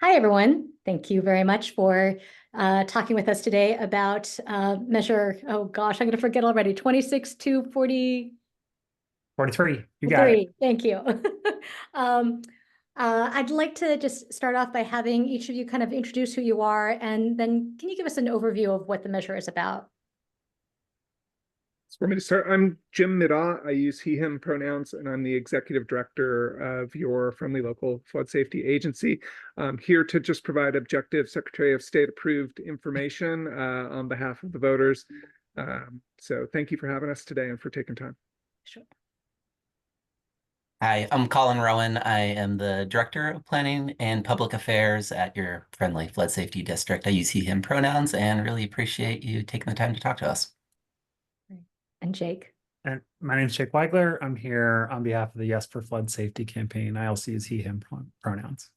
Hi, everyone. Thank you very much for talking with us today about measure, oh gosh, I'm going to forget already, 26 to 43. 43. You got it. Thank you. Um, I'd like to just start off by having each of you kind of introduce who you are, and then can you give us an overview of what the measure is about? So for me to start, I'm Jim Middaugh. I use he, him pronouns, and I'm the executive director of your friendly local flood safety agency. I'm here to just provide objective Secretary of State approved information on behalf of the voters. So thank you for having us today and for taking time. Sure. Hi, I'm Colin Rowan. I am the Director of Planning and Public Affairs at your friendly flood safety district. I use he, him pronouns and really appreciate you taking the time to talk to us. And Jake. And my name is Jake Weigler. I'm here on behalf of the Yes for Flood Safety campaign. I also use he, him pronouns.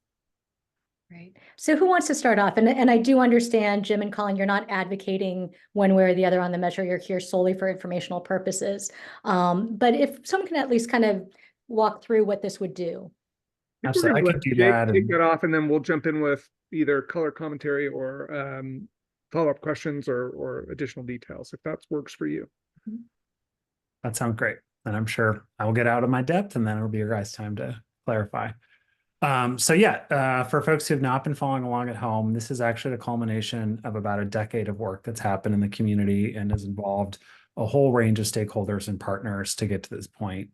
Right. So who wants to start off? And I do understand, Jim and Colin, you're not advocating one way or the other on the measure. You're here solely for informational purposes. But if someone can at least kind of walk through what this would do. Absolutely, I can do Jake that. Take that off, and then we'll jump in with either color commentary or follow-up questions or additional details, if that works for you. That sounds great. And I'm sure I will get out of my depth, and then it'll be your guys' time to clarify. For folks who have not been following along at home, this is actually the culmination of about a decade of work that's happened in the community and has involved a whole range of stakeholders and partners to get to this point.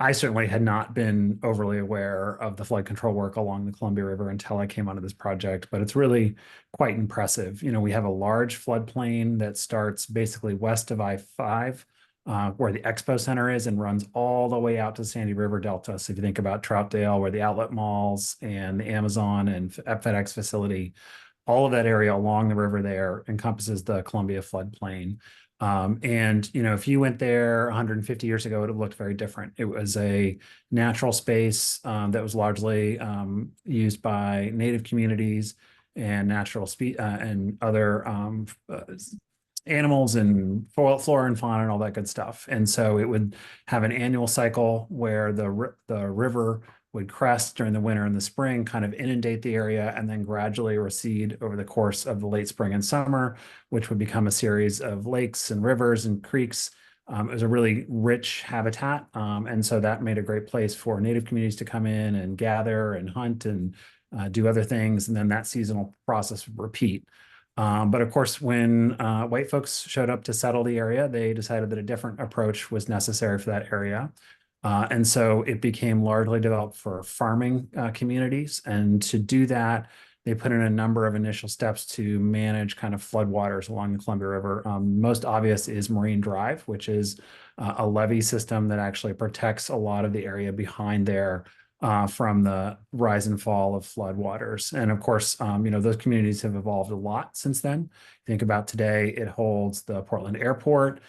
I certainly had not been overly aware of the flood control work along the Columbia River until I came onto this project, but it's really quite impressive. You know, we have a large floodplain that starts basically west of I-5, where the Expo Center is, and runs all the way out to Sandy River Delta. So if you think about Troutdale, where the outlet malls and the Amazon and FedEx facility, all of that area along the river there encompasses the Columbia floodplain. If you went there 150 years ago, it looked very different. It was a natural space that was largely used by native communities and and other animals and flora and fauna and all that good stuff. And so it would have an annual cycle where the river would crest during the winter and the spring, kind of inundate the area, and then gradually recede over the course of the late spring and summer, which would become a series of lakes and rivers and creeks. It was a really rich habitat. And so that made a great place for native communities to come in and gather and hunt and do other things. And then that seasonal process would repeat. But of course, when white folks showed up to settle the area, they decided that a different approach was necessary for that area. And so it became largely developed for farming communities. And to do that, they put in a number of initial steps to manage kind of floodwaters along the Columbia River. Most obvious is Marine Drive, which is a levee system that actually protects a lot of the area behind there from the rise and fall of floodwaters. And of course, those communities have evolved a lot since then. Think about today, it holds the Portland Airport,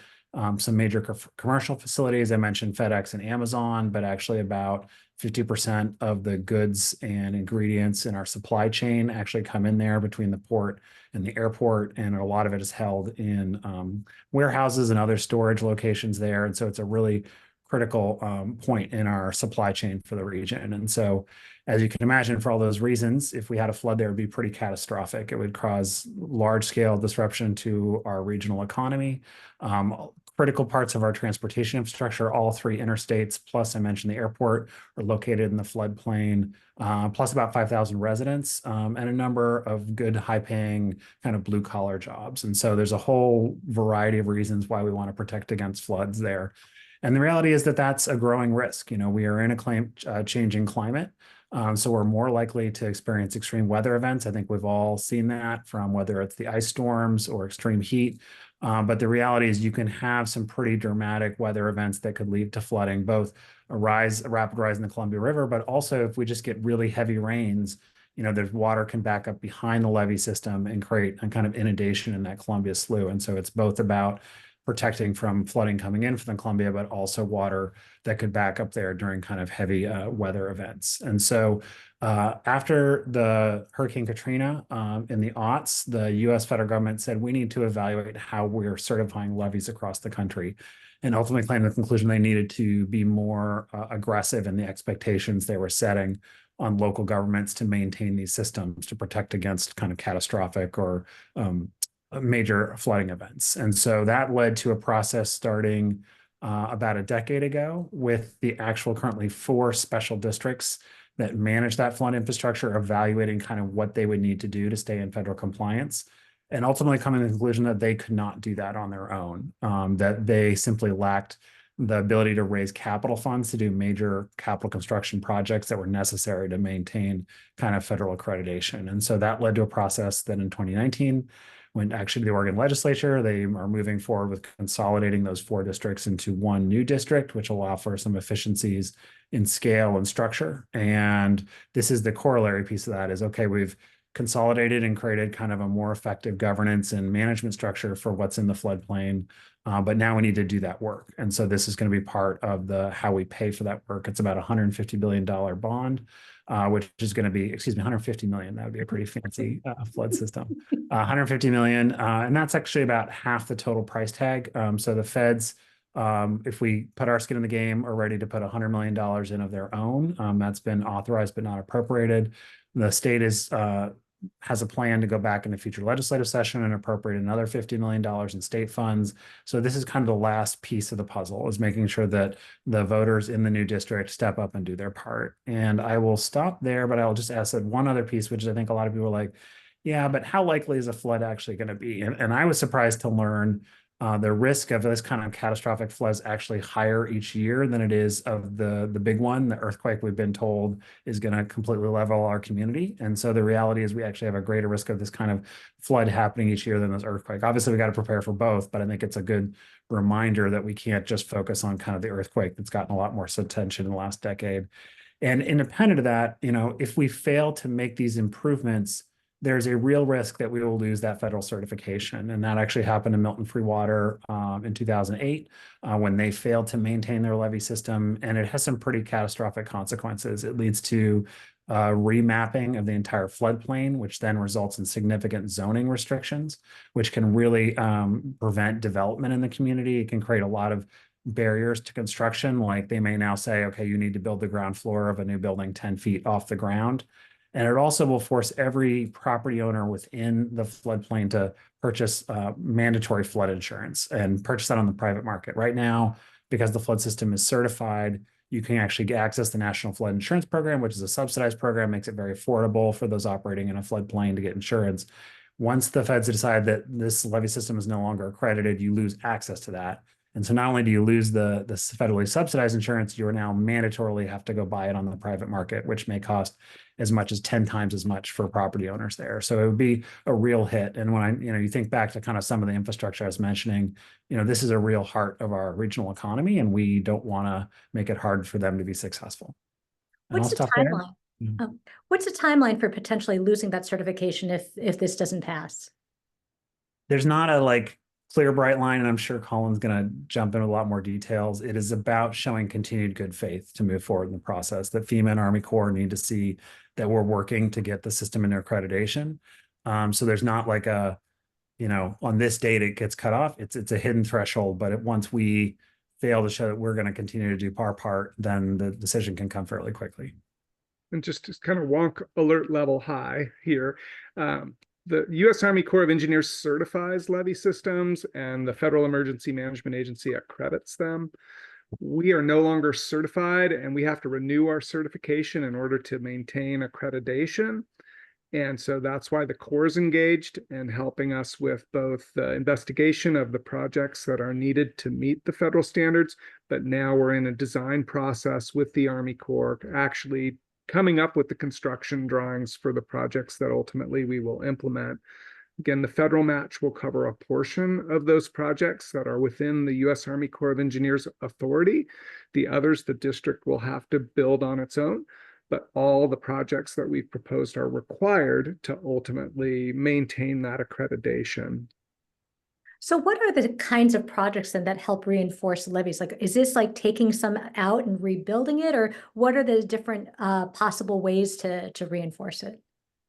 some major commercial facilities. I mentioned FedEx and Amazon, but actually about 50% of the goods and ingredients in our supply chain actually come in there between the port and the airport. And a lot of it is held in warehouses and other storage locations there. And so it's a really critical point in our supply chain for the region. And so, as you can imagine, for all those reasons, if we had a flood there, it would be pretty catastrophic. It would cause large-scale disruption to our regional economy. Critical parts of our transportation infrastructure, all three interstates, plus I mentioned the airport, are located in the floodplain, plus about 5,000 residents, and a number of good high-paying kind of blue-collar jobs. And so there's a whole variety of reasons why we want to protect against floods there. And the reality is that that's a growing risk. You know, we are in a changing climate. So we're more likely to experience extreme weather events. I think we've all seen that, from whether it's the ice storms or extreme heat. But the reality is you can have some pretty dramatic weather events that could lead to flooding, both a rapid rise in the Columbia River, but also if we just get really heavy rains, there's water can back up behind the levee system and create a kind of inundation in that Columbia slough. And so it's both about protecting from flooding coming in from the Columbia, but also water that could back up there during kind of heavy weather events. And so after the Hurricane Katrina in the aughts, the US federal government said we need to evaluate how we're certifying levees across the country, and ultimately came to the conclusion they needed to be more aggressive in the expectations they were setting on local governments to maintain these systems to protect against kind of catastrophic or major flooding events. And so that led to a process starting about a decade ago with the actual currently 4 special districts that manage that flood infrastructure, evaluating kind of what they would need to do to stay in federal compliance, and ultimately coming to the conclusion that they could not do that on their own, that they simply lacked the ability to raise capital funds to do major capital construction projects that were necessary to maintain kind of federal accreditation. And so that led to a process that in 2019, when actually the Oregon legislature, they are moving forward with consolidating those 4 districts into one new district, which allow for some efficiencies in scale and structure. And this is the corollary piece of that is, okay, we've consolidated and created kind of a more effective governance and management structure for what's in the floodplain. But now we need to do that work. And so this is going to be part of the how we pay for that work. It's about a $150 billion bond, which is going to be, excuse me, 150 million. That would be a pretty fancy flood system. 150 million. And that's actually about half the total price tag. So the feds, if we put our skin in the game, are ready to put $100 million in of their own. That's been authorized but not appropriated. The state has a plan to go back in a future legislative session and appropriate another $50 million in state funds. So this is kind of the last piece of the puzzle, is making sure that the voters in the new district step up and do their part. And I will stop there, but I'll just ask that one other piece, which I think a lot of people are like, yeah, but how likely is a flood actually going to be? And I was surprised to learn the risk of this kind of catastrophic floods actually higher each year than it is of the big one, the earthquake we've been told is going to completely level our community. And so the reality is we actually have a greater risk of this kind of flood happening each year than this earthquake. Obviously, we got to prepare for both, but I think it's a good reminder that we can't just focus on kind of the earthquake that's gotten a lot more attention in the last decade. And independent of that, you know, if we fail to make these improvements, there's a real risk that we will lose that federal certification. And that actually happened to Milton Free Water in 2008 when they failed to maintain their levee system. And it has some pretty catastrophic consequences. It leads to remapping of the entire floodplain, which then results in significant zoning restrictions, which can really prevent development in the community. It can create a lot of barriers to construction. Like they may now say, okay, you need to build the ground floor of a new building 10 feet off the ground. And it also will force every property owner within the floodplain to purchase mandatory flood insurance and purchase that on the private market. Right now, because the flood system is certified, you can actually access the National Flood Insurance Program, which is a subsidized program, makes it very affordable for those operating in a floodplain to get insurance. Once the feds decide that this levee system is no longer accredited, you lose access to that. And so not only do you lose the federally subsidized insurance, you are now mandatorily have to go buy it on the private market, which may cost as much as 10 times as much for property owners there. So it would be a real hit. And when you think back to kind of some of the infrastructure I was mentioning, this is a real heart of our regional economy, and we don't want to make it hard for them to be successful. What's the timeline? What's the timeline for potentially losing that certification if this doesn't pass? There's not a clear, bright line, and I'm sure Colin's going to jump into a lot more details. It is about showing continued good faith to move forward in the process, that FEMA and Army Corps need to see that we're working to get the system into accreditation. So there's not like a, on this date it gets cut off. It's a hidden threshold, but once we fail to show that we're going to continue to do our part, then the decision can come fairly quickly. And just to kind of wonk alert level high here, the U.S. Army Corps of Engineers certifies levee systems, and the Federal Emergency Management Agency accredits them. We are no longer certified, and we have to renew our certification in order to maintain accreditation. And so that's why the Corps is engaged and helping us with both the investigation of the projects that are needed to meet the federal standards, but now we're in a design process with the Army Corps, actually coming up with the construction drawings for the projects that ultimately we will implement. Again, the federal match will cover a portion of those projects that are within the U.S. Army Corps of Engineers authority. The others, the district will have to build on its own, but all the projects that we've proposed are required to ultimately maintain that accreditation. So what are the kinds of projects then that help reinforce levees? Is this like taking some out and rebuilding it, or what are the different possible ways to reinforce it?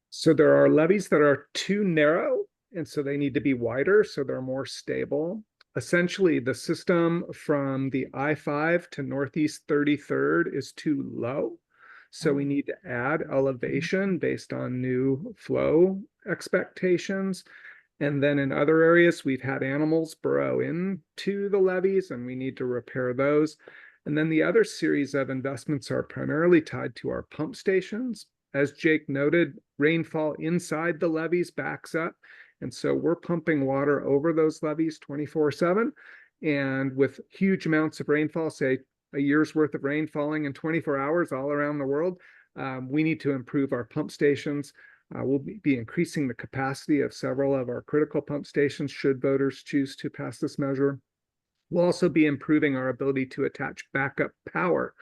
So there are levees that are too narrow, and so they need to be wider so they're more stable. Essentially, the system from the I-5 to Northeast 33rd is too low. So we need to add elevation based on new flow expectations. And then in other areas, we've had animals burrow into the levees and we need to repair those. And then the other series of investments are primarily tied to our pump stations. As Jake noted, rainfall inside the levees backs up. And so we're pumping water over those levees 24/7. And with huge amounts of rainfall, say a year's worth of rain falling in 24 hours all around the world, we need to improve our pump stations. We'll be increasing the capacity of several of our critical pump stations should voters choose to pass this measure. We'll also be improving our ability to attach backup power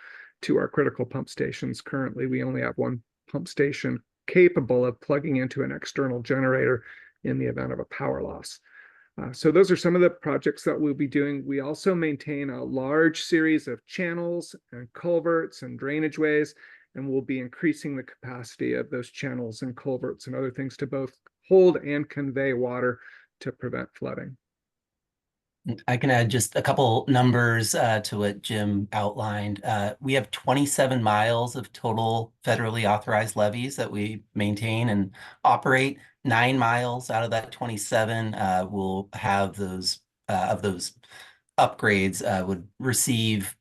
to our critical pump stations. Currently, we only have one pump station capable of plugging into an external generator in the event of a power loss. So those are some of the projects that we'll be doing. We also maintain a large series of channels and culverts and drainage ways, and we'll be increasing the capacity of those channels and culverts and other things to both hold and convey water to prevent flooding. I can add just a couple numbers to what Jim outlined. We have 27 miles of total federally authorized levees that we maintain and operate. 9 miles out of that 27 will have those upgrades would receive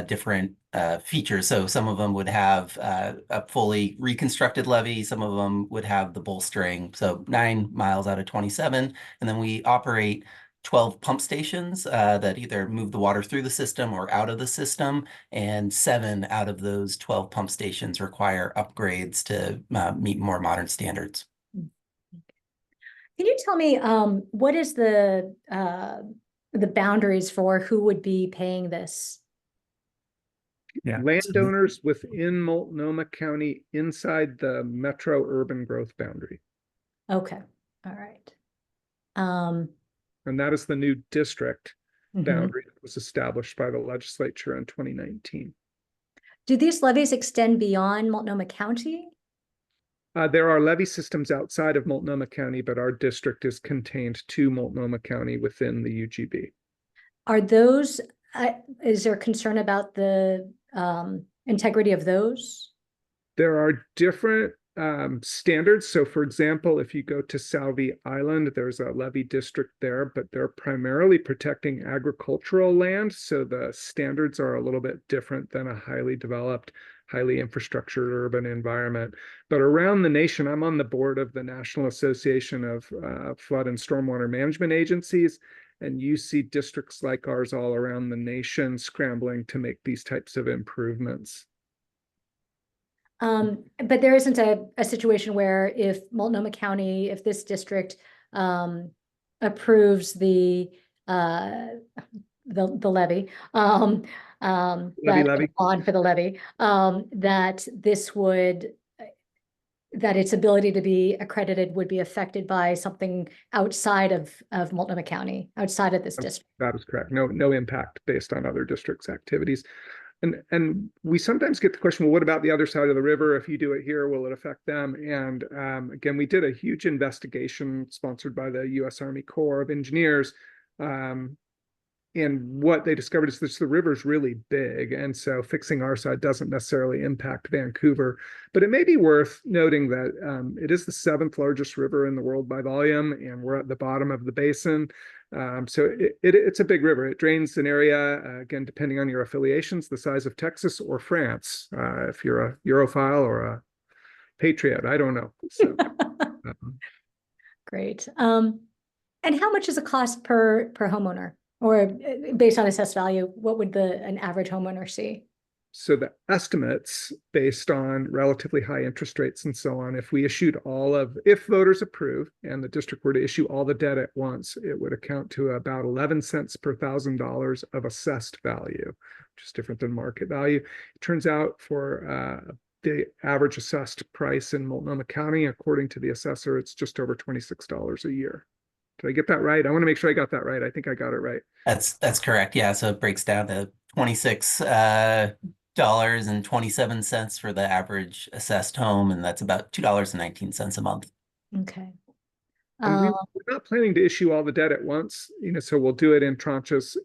different features. So some of them would have a fully reconstructed levee. Some of them would have the bolstering. So 9 miles out of 27. And then we operate 12 pump stations that either move the water through the system or out of the system, and 7 out of those 12 pump stations require upgrades to meet more modern standards. Can you tell me what is the boundaries for who would be paying this? Yeah. Landowners within Multnomah County inside the metro urban growth boundary. Okay, all right. And that is the new district Mhm. boundary that was established by the legislature in 2019. Do these levees extend beyond Multnomah County? There are levee systems outside of Multnomah County, but our district is contained to Multnomah County within the UGB. Are those, is there concern about the integrity of those? There are different standards. So for example, if you go to Salvie Island, there's a levee district there, but they're primarily protecting agricultural land. So the standards are a little bit different than a highly developed, highly infrastructured urban environment. But around the nation, I'm on the board of the National Association of Flood and Stormwater Management Agencies. And you see districts like ours all around the nation scrambling to make these types of improvements. But there isn't a situation where if Multnomah County, if this district approves the levy, Levy. on for the levy, that this would, that its ability to be accredited would be affected by something outside of Multnomah County, outside of this district. That is correct. No impact based on other districts' activities. And we sometimes get the question, well, what about the other side of the river? If you do it here, will it affect them? And again, we did a huge investigation sponsored by the U.S. Army Corps of Engineers. And what they discovered is that the river's really big. And so fixing our side doesn't necessarily impact Vancouver. But it may be worth noting that it is the 7th largest river in the world by volume, and we're at the bottom of the basin. So it's a big river. It drains an area, again, depending on your affiliations, the size of Texas or France. If you're a Europhile or a patriot, I don't know. So, Great. And how much is a cost per homeowner? Or based on assessed value, what would an average homeowner see? So the estimates based on relatively high interest rates and so on, if voters approve and the district were to issue all the debt at once, it would account to about 11 cents per $1,000 of assessed value, which is different than market value. It turns out for the average assessed price in Multnomah County, according to the assessor, it's just over $26 a year. Did I get that right? I want to make sure I got that right. I think I got it right. That's correct. Yeah, so it breaks down to $26.27 for the average assessed home, and that's about $2.19 a month. Okay. And we're not planning to issue all the debt at once, so we'll do it in tranches,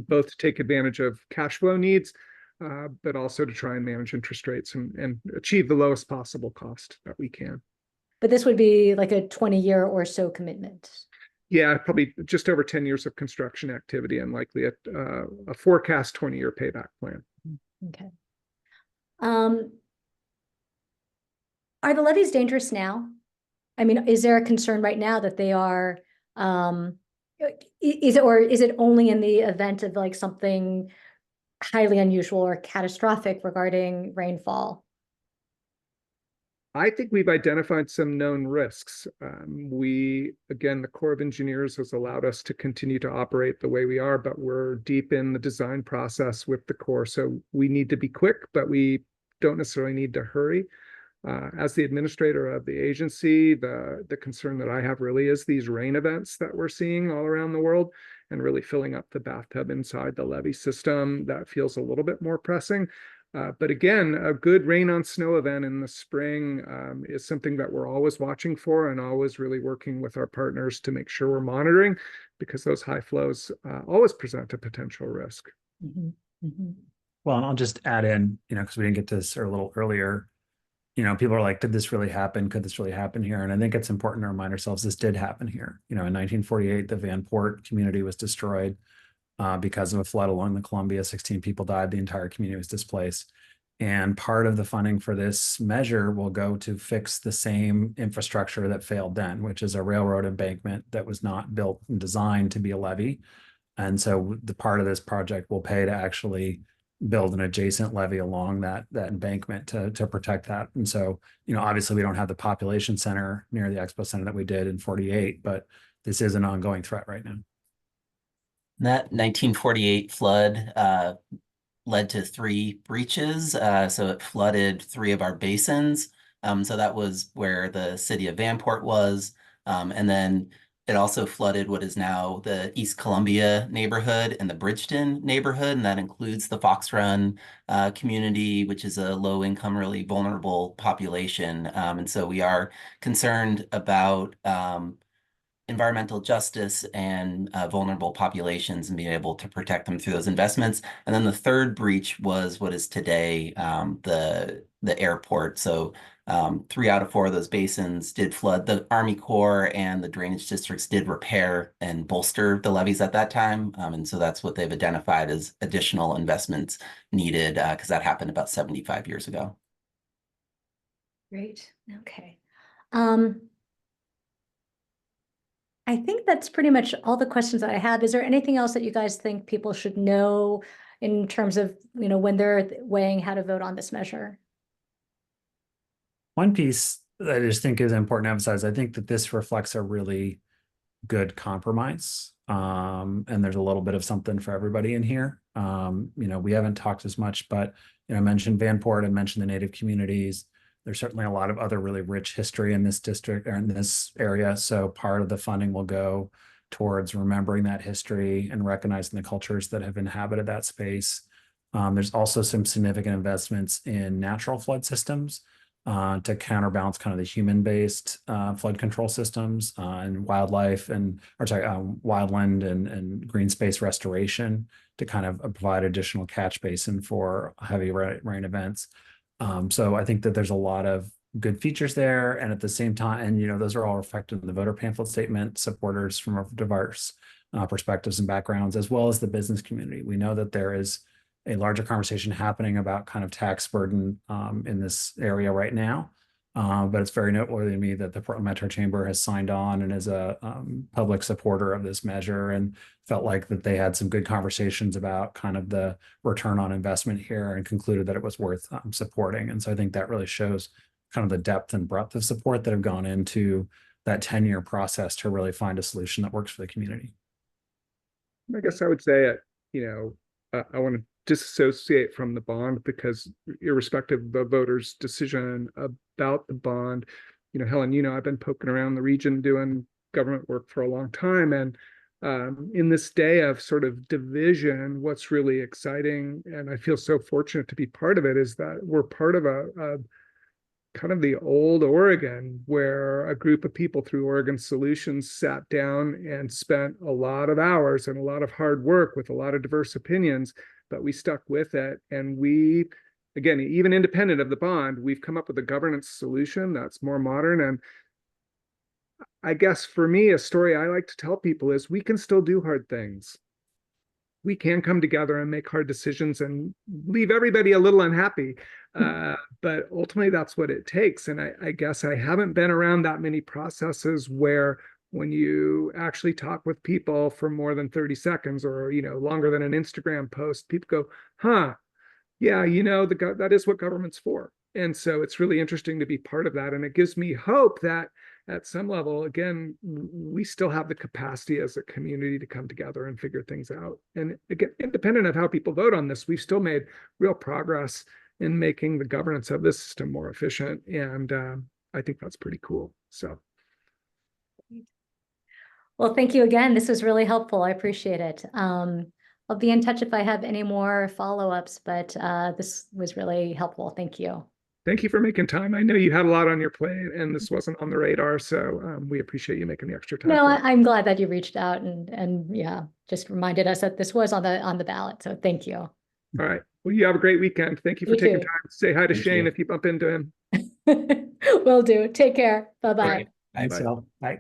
both to take advantage of cash flow needs, but also to try and manage interest rates and achieve the lowest possible cost that we can. But this would be like a 20-year or so commitment. Yeah, probably just over 10 years of construction activity and likely a forecast 20-year payback plan. Okay. Are the levees dangerous now? I mean, is there a concern right now that they are, is it only in the event of like something highly unusual or catastrophic regarding rainfall? I think we've identified some known risks. Again, the Corps of Engineers has allowed us to continue to operate the way we are, but we're deep in the design process with the Corps. So we need to be quick, but we don't necessarily need to hurry. As the administrator of the agency, the concern that I have really is these rain events that we're seeing all around the world and really filling up the bathtub inside the levee system. That feels a little bit more pressing. But again, a good rain on snow event in the spring is something that we're always watching for and always really working with our partners to make sure we're monitoring, because those high flows always present a potential risk. Mm-hmm. Mm-hmm. Well, and I'll just add in, because we didn't get to this a little earlier, people are like, did this really happen? Could this really happen here? And I think it's important to remind ourselves this did happen here. In 1948, the Van Port community was destroyed because of a flood along the Columbia. 16 people died. The entire community was displaced. And part of the funding for this measure will go to fix the same infrastructure that failed then, which is a railroad embankment that was not built and designed to be a levee. And so the part of this project will pay to actually build an adjacent levee along that embankment to protect that. And so, obviously we don't have the population center near the expo center that we did in 48, but this is an ongoing threat right now. That 1948 flood led to 3 breaches. So it flooded 3 of our basins. So that was where the city of Vanport was. And then it also flooded what is now the East Columbia neighborhood and the Bridgeton neighborhood. And that includes the Fox Run community, which is a low income, really vulnerable population. And so we are concerned about environmental justice and vulnerable populations and being able to protect them through those investments. And then the third breach was what is today the airport. So 3 out of 4 of those basins did flood. The Army Corps and the drainage districts did repair and bolster the levees at that time. And so that's what they've identified as additional investments needed, because that happened about 75 years ago. Great. Okay. I think that's pretty much all the questions that I have. Is there anything else that you guys think people should know in terms of, when they're weighing how to vote on this measure? One piece that I just think is important to emphasize, I think that this reflects a really good compromise. And there's a little bit of something for everybody in here. We haven't talked as much, but I mentioned Vanport, I mentioned the Native communities. There's certainly a lot of other really rich history in this district or in this area. So part of the funding will go towards remembering that history and recognizing the cultures that have inhabited that space. There's also some significant investments in natural flood systems to counterbalance kind of the human-based flood control systems and wildlife wildland and green space restoration to kind of provide additional catch basin for heavy rain events. So I think that there's a lot of good features there. And at the same time, and those are all reflected in the voter pamphlet statement, supporters from diverse perspectives and backgrounds, as well as the business community. We know that there is a larger conversation happening about kind of tax burden in this area right now. But it's very noteworthy to me that the Portland Metro Chamber has signed on and is a public supporter of this measure, and felt like that they had some good conversations about kind of the return on investment here and concluded that it was worth supporting. And so I think that really shows kind of the depth and breadth of support that have gone into that 10-year process to really find a solution that works for the community. I guess I would say, I want to disassociate from the bond, because irrespective of the voters' decision about the bond, Helen, I've been poking around the region doing government work for a long time. And in this day of sort of division, what's really exciting, and I feel so fortunate to be part of it, is that we're part of a kind of the old Oregon, where a group of people through Oregon Solutions sat down and spent a lot of hours and a lot of hard work with a lot of diverse opinions but we stuck with it. And we, again, even independent of the bond, we've come up with a governance solution that's more modern. And I guess for me, a story I like to tell people is we can still do hard things. We can come together and make hard decisions and leave everybody a little unhappy. But ultimately, that's what it takes. And I guess I haven't been around that many processes where when you actually talk with people for more than 30 seconds or, longer than an Instagram post, people go, huh, yeah, that is what government's for. And so it's really interesting to be part of that. And it gives me hope that at some level, again, we still have the capacity as a community to come together and figure things out. And again, independent of how people vote on this, we've still made real progress in making the governance of this system more efficient. And I think that's pretty cool. So. Well, thank you again. This was really helpful. I appreciate it. I'll be in touch if I have any more follow-ups, but this was really helpful. Thank you. Thank you for making time. I know you had a lot on your plate and this wasn't on the radar, so we appreciate you making the extra time. No, I'm glad that you reached out and yeah, just reminded us that this was on the ballot. So thank you. All right. Well, you have a great weekend. Thank you for taking time to say hi to Shane if you bump into him. Will do. Take care. Bye-bye. Right. Thanks, Al. Bye.